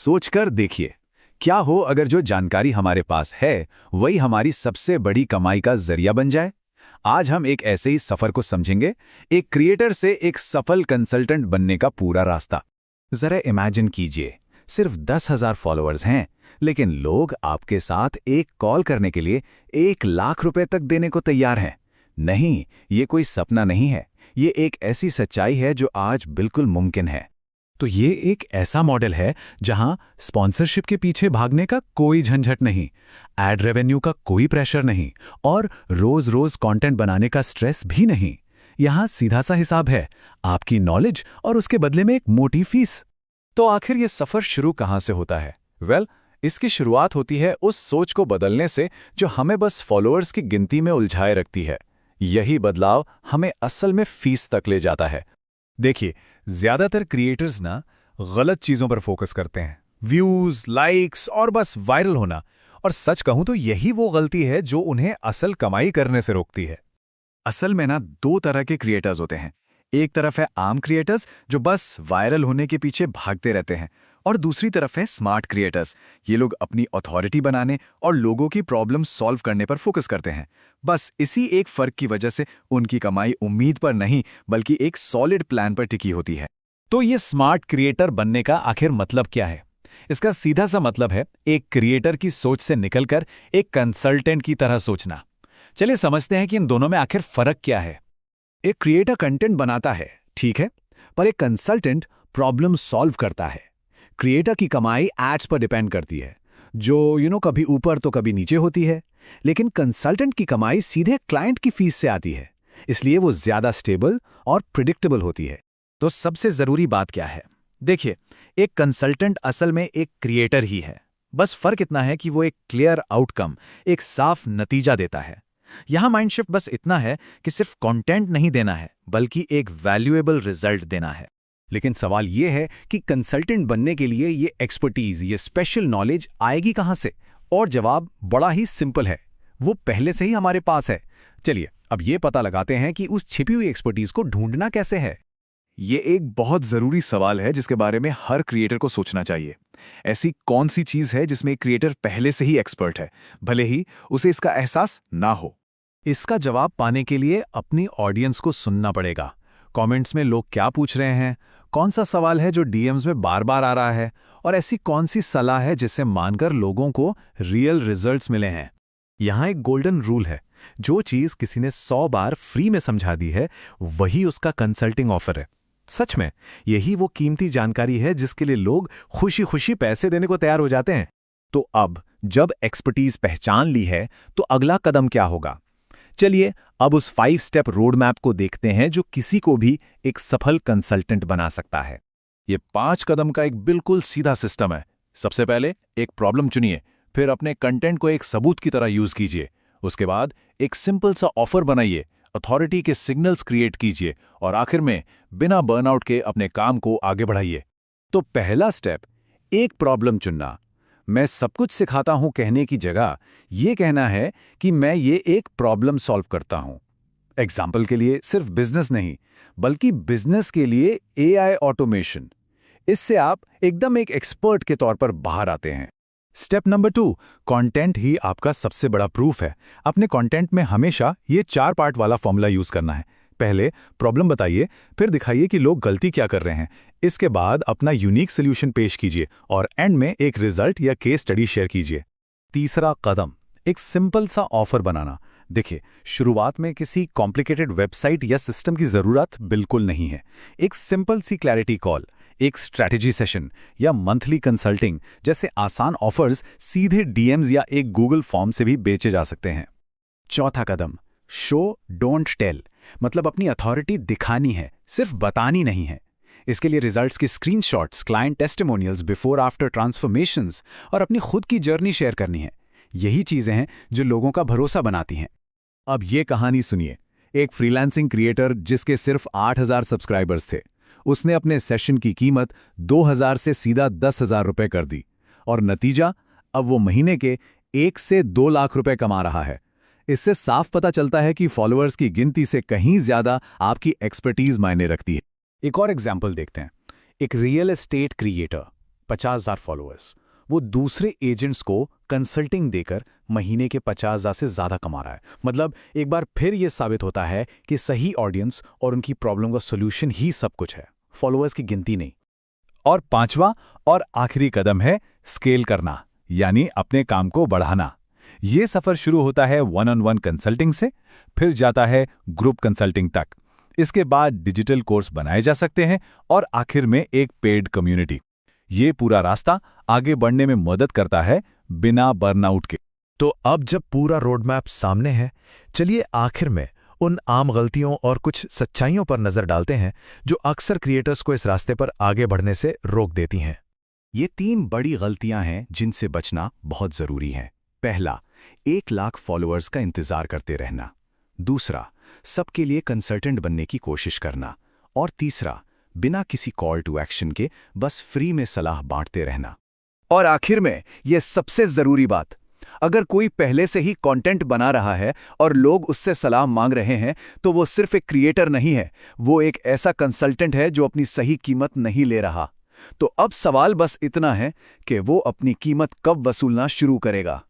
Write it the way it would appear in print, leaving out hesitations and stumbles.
सोचकर देखिए, क्या हो अगर जो जानकारी हमारे पास है वही हमारी सबसे बड़ी कमाई का जरिया बन जाए। आज हम एक ऐसे ही सफर को समझेंगे, एक क्रिएटर से एक सफल कंसल्टेंट बनने का पूरा रास्ता। जरा इमेजिन कीजिए, सिर्फ 10,000 फॉलोअर्स हैं, लेकिन लोग आपके साथ एक कॉल करने के लिए 1 लाख रुपए तक देने को तैयार हैं। नहीं, ये कोई सपना नहीं है, ये एक ऐसी सच्चाई है जो आज बिल्कुल मुमकिन है। तो ये एक ऐसा मॉडल है जहां स्पॉन्सरशिप के पीछे भागने का कोई झंझट नहीं, एड रेवेन्यू का कोई प्रेशर नहीं और रोज-रोज कंटेंट बनाने का स्ट्रेस भी नहीं। यहां सीधा सा हिसाब है, आपकी नॉलेज और उसके बदले में एक मोटी फीस। तो आखिर ये सफर शुरू कहां से होता है? इसकी शुरुआत होती है उस सोच को बदलने से जो हमें बस फॉलोअर्स की गिनती में उलझाए रखती है। यही बदलाव हमें असल में फीस तक ले जाता है। देखिए, ज्यादातर क्रिएटर्स ना गलत चीजों पर फोकस करते हैं, व्यूज, लाइक्स और बस वायरल होना। और सच कहूं तो यही वो गलती है जो उन्हें असल कमाई करने से रोकती है। असल में ना 2 तरह के क्रिएटर्स होते हैं। एक तरफ है आम क्रिएटर्स जो बस वायरल होने के पीछे भागते रहते हैं, और दूसरी तरफ है स्मार्ट क्रिएटर्स। ये लोग अपनी अथॉरिटी बनाने और लोगों की प्रॉब्लम सॉल्व करने पर फोकस करते हैं। बस इसी एक फर्क की वजह से उनकी कमाई उम्मीद पर नहीं बल्कि एक सॉलिड प्लान पर टिकी होती है। तो ये स्मार्ट क्रिएटर बनने का आखिर मतलब क्या है? इसका सीधा सा मतलब है एक क्रिएटर की सोच से निकलकर एक कंसल्टेंट की तरह सोचना। चलिए समझते हैं कि इन दोनों में आखिर फर्क क्या है। एक क्रिएटर कंटेंट बनाता है, ठीक है, पर एक कंसल्टेंट प्रॉब्लम सॉल्व करता है। क्रिएटर की कमाई एड्स पर डिपेंड करती है, जो कभी ऊपर तो कभी नीचे होती है, लेकिन कंसल्टेंट की कमाई सीधे क्लाइंट की फीस से आती है, इसलिए वो ज्यादा स्टेबल और प्रिडिक्टेबल होती है। तो सबसे जरूरी बात क्या है? देखिए, एक कंसल्टेंट असल में एक क्रिएटर ही है, बस फर्क इतना है कि वो एक क्लियर आउटकम, एक साफ नतीजा देता है। यहां माइंडशिफ्ट बस इतना है कि सिर्फ कंटेंट नहीं देना है बल्कि एक वैल्यूएबल रिजल्ट देना है। लेकिन सवाल यह है कि कंसल्टेंट बनने के लिए ये एक्सपर्टीज, ये स्पेशल नॉलेज आएगी कहां से? और जवाब बड़ा ही सिंपल है, वो पहले से ही हमारे पास है। चलिए अब ये पता लगाते हैं कि उस छिपी हुई एक्सपर्टीज को ढूंढना कैसे है। ये एक बहुत जरूरी सवाल है जिसके बारे में हर क्रिएटर को सोचना चाहिए। ऐसी कौन सी चीज है जिसमें एक क्रिएटर पहले से ही एक्सपर्ट है, भले ही उसे इसका एहसास ना हो? इसका जवाब पाने के लिए अपनी ऑडियंस को सुनना पड़ेगा। कमेंट्स में लोग क्या पूछ रहे हैं, कौन सा सवाल है जो डीएम्स में बार बार आ रहा है, और ऐसी कौन सी सलाह है जिससे मानकर लोगों को रियल रिजल्ट्स मिले हैं। यहाँ एक गोल्डन रूल है, जो चीज किसी ने 100 बार फ्री में समझा दी है वही उसका कंसल्टिंग ऑफर है। सच में यही वो कीमती जानकारी है जिसके लिए लोग खुशी खुशी पैसे देने को तैयार हो जाते हैं। तो अब जब एक्सपर्टीज पहचान ली है तो अगला कदम क्या होगा? चलिए अब उस 5 स्टेप रोड मैप को देखते हैं जो किसी को भी एक सफल कंसल्टेंट बना सकता है। ये 5 कदम का एक बिल्कुल सीधा सिस्टम है। सबसे पहले एक प्रॉब्लम चुनिए, फिर अपने कंटेंट को एक सबूत की तरह यूज कीजिए। उसके बाद एक सिंपल सा ऑफर बनाइए, अथॉरिटी के सिग्नल्स क्रिएट कीजिए और आखिर में बिना बर्नआउट के अपने काम को आगे बढ़ाइए। तो पहला स्टेप, एक प्रॉब्लम चुनना। मैं सब कुछ सिखाता हूं कहने की जगह यह कहना है कि मैं ये एक प्रॉब्लम सॉल्व करता हूं। एग्जाम्पल के लिए सिर्फ बिजनेस नहीं बल्कि बिजनेस के लिए एआई ऑटोमेशन। इससे आप एकदम एक एक्सपर्ट के तौर पर बाहर आते हैं। स्टेप नंबर 2, कंटेंट ही आपका सबसे बड़ा प्रूफ है। अपने कंटेंट में हमेशा ये 4 पार्ट वाला फॉर्मूला यूज करना है। पहले प्रॉब्लम बताइए, फिर दिखाइए कि लोग गलती क्या कर रहे हैं, इसके बाद अपना यूनिक सोल्यूशन पेश कीजिए और एंड में एक रिजल्ट या केस स्टडी शेयर कीजिए। तीसरा कदम, एक सिंपल सा ऑफर बनाना। देखिए, शुरुआत में किसी कॉम्प्लिकेटेड वेबसाइट या सिस्टम की जरूरत बिल्कुल नहीं है। एक सिंपल सी क्लैरिटी कॉल, एक स्ट्रैटेजी सेशन या मंथली कंसल्टिंग जैसे आसान ऑफर्स सीधे डीएम्स या एक गूगल फॉर्म से भी बेचे जा सकते हैं। चौथा कदम, शो डोंट टेल, मतलब अपनी अथॉरिटी दिखानी है, सिर्फ बतानी नहीं है। इसके लिए रिजल्ट्स की screenshots, client testimonials, before after transformations और अपनी खुद की जर्नी शेयर करनी है। यही चीजें हैं जो लोगों का भरोसा बनाती हैं। अब ये कहानी सुनिए। एक फ्रीलांसिंग क्रिएटर जिसके सिर्फ 8,000 सब्सक्राइबर्स थे, उसने अपने सेशन की कीमत 2,000 से सीधा 10,000 रुपए कर दी और नतीजा, अब वो महीने के 1 से 2 लाख रुपए कमा रहा है। इससे साफ पता चलता है कि फॉलोअर्स की गिनती से कहीं ज्यादा आपकी एक्सपर्टीज मायने रखती है। एक और एग्जाम्पल देखते हैं। एक रियल एस्टेट क्रिएटर, 50,000 फॉलोअर्स। वो दूसरे एजेंट्स को कंसल्टिंग देकर महीने के 50,000 से ज़्यादा कमा रहा है। मतलब एक बार फिर ये साबित होता है कि सही ऑडियंस और उनकी प्रॉब्लम का सोल्यूशन ही सब कुछ है, फॉलोअर्स की गिनती नहीं। और पांचवा और आखिरी कदम है स्केल करना, यानी अपने काम को बढ़ाना। ये सफर शुरू होता है वन ऑन वन कंसल्टिंग से, फिर जाता है ग्रुप कंसल्टिंग तक। इसके बाद डिजिटल कोर्स बनाए जा सकते हैं और आखिर में एक पेड कम्युनिटी। ये पूरा रास्ता आगे बढ़ने में मदद करता है बिना बर्नआउट के। तो अब जब पूरा रोड मैप सामने है, चलिए आखिर में उन आम गलतियों और कुछ सच्चाइयों पर नजर डालते हैं जो अक्सर क्रिएटर्स को इस रास्ते पर आगे बढ़ने से रोक देती हैं। ये 3 बड़ी गलतियां हैं जिनसे बचना बहुत जरूरी है। पहला, 1 लाख फॉलोअर्स का इंतजार करते रहना। दूसरा, सबके लिए कंसल्टेंट बनने की कोशिश करना। और तीसरा, बिना किसी कॉल टू एक्शन के बस फ्री में सलाह बांटते रहना। और आखिर में यह सबसे जरूरी बात, अगर कोई पहले से ही कंटेंट बना रहा है और लोग उससे सलाह मांग रहे हैं, तो वो सिर्फ एक क्रिएटर नहीं है, वो एक ऐसा कंसल्टेंट है जो अपनी सही कीमत नहीं ले रहा। तो अब सवाल बस इतना है कि वो अपनी कीमत कब वसूलना शुरू करेगा।